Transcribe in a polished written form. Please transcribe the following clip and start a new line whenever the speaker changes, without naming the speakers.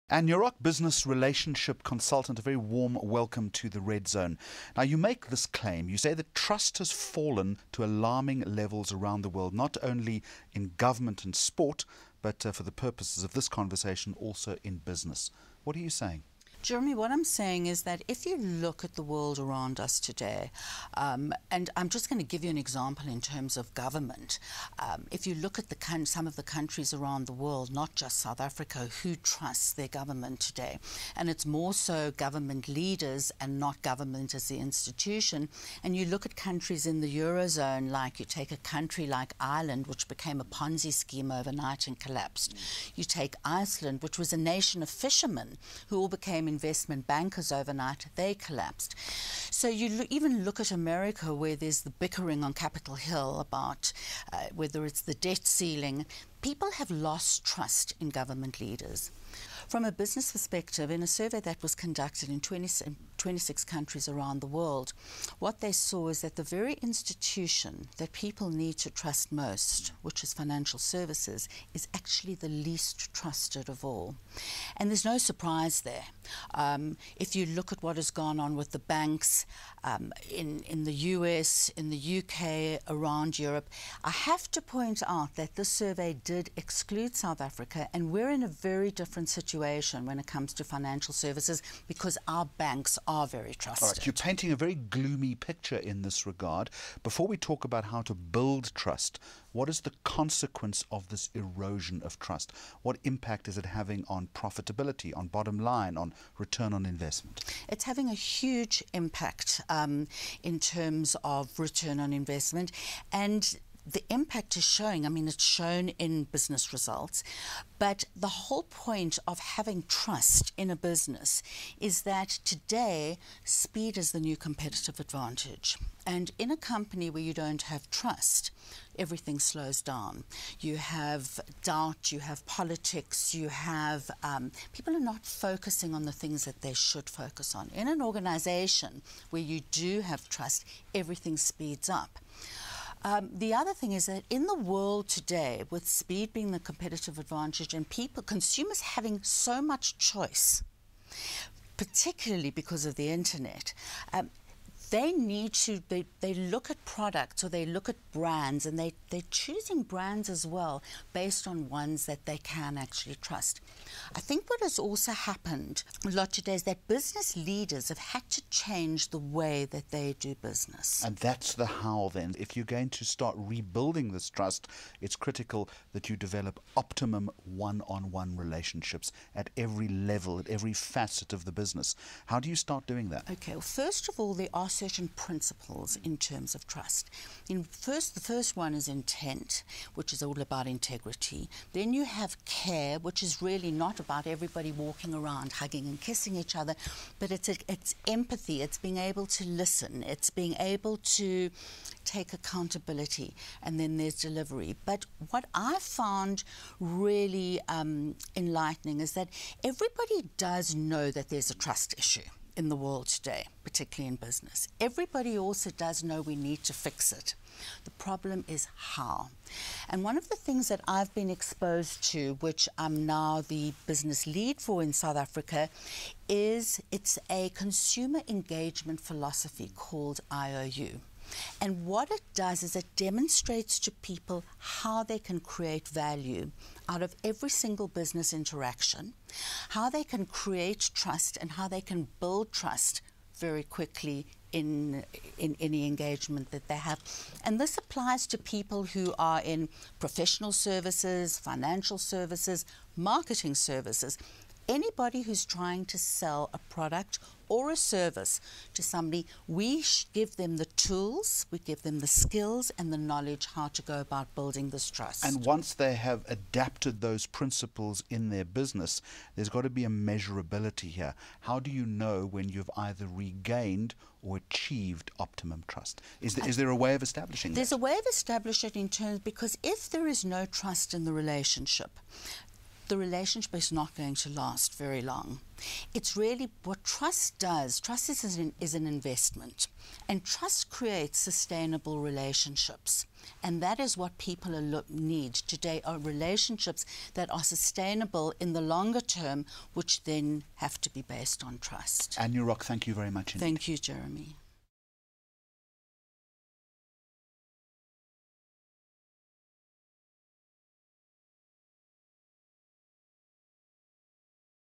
And Nurock, business relationship consultant, a very warm welcome to the Red Zone. Now, you make this claim. You say that trust has fallen to alarming levels around the world, not only in government and sport, but for the purposes of this conversation, also in business. What are you saying?
Jeremy, what I'm saying is that if you look at the world around us today, and I'm just going to give you an example in terms of government. If you look at some of the countries around the world, not just South Africa, who trusts their government today? And it's more so government leaders and not government as the institution. And you look at countries in the Eurozone, like you take a country like Ireland, which became a Ponzi scheme overnight and collapsed. You take Iceland, which was a nation of fishermen who all became investment bankers overnight. They collapsed. So you even look at America, where there's the bickering on Capitol Hill about whether it's the debt ceiling. People have lost trust in government leaders. From a business perspective, in a survey that was conducted in 26 countries around the world, what they saw is that the very institution that people need to trust most, which is financial services, is actually the least trusted of all. And there's no surprise there. If you look at what has gone on with the banks in the US, in the UK, around Europe, I have to point out that this survey did exclude South Africa, and we're in a very different situation when it comes to financial services because our banks are very trusted.
All right, you're painting a very gloomy picture in this regard. Before we talk about how to build trust, what is the consequence of this erosion of trust? What impact is it having on profitability, on bottom line, on return on investment?
It's having a huge impact in terms of return on investment, and the impact is showing. I mean, it's shown in business results, but the whole point of having trust in a business is that today speed is the new competitive advantage. And in a company where you don't have trust, everything slows down. You have doubt, you have politics, you have people are not focusing on the things that they should focus on. In an organization where you do have trust, everything speeds up. The other thing is that in the world today, with speed being the competitive advantage and consumers having so much choice, particularly because of the internet, they look at products or they look at brands, and they're choosing brands as well based on ones that they can actually trust. I think what has also happened a lot today is that business leaders have had to change the way that they do business.
And that's the how then. If you're going to start rebuilding this trust, it's critical that you develop optimum one-on-one relationships at every level, at every facet of the business. How do you start doing that?
Okay, well, first of all, there are certain principles in terms of trust. The first one is intent, which is all about integrity. Then you have care, which is really not about everybody walking around hugging and kissing each other, but it's empathy, it's being able to listen, it's being able to take accountability, and then there's delivery. But what I found really enlightening is that everybody does know that there's a trust issue in the world today, particularly in business. Everybody also does know we need to fix it. The problem is how. And one of the things that I've been exposed to, which I'm now the business lead for in South Africa, is it's a consumer engagement philosophy called IOU. And what it does is it demonstrates to people how they can create value out of every single business interaction, how they can create trust, and how they can build trust very quickly in any engagement that they have. And this applies to people who are in professional services, financial services, marketing services. Anybody who's trying to sell a product or a service to somebody, we give them the tools, we give them the skills and the knowledge how to go about building this trust.
And once they have adapted those principles in their business, there's got to be a measurability here. How do you know when you've either regained or achieved optimum trust? Is there a way of establishing that?
There's a way of establishing it in terms, because if there is no trust in the relationship, the relationship is not going to last very long. It's really what trust does. Trust is an investment, and trust creates sustainable relationships. And that is what people need today, are relationships that are sustainable in the longer term, which then have to be based on trust.
And Nurock, thank you very much indeed.
Thank you, Jeremy.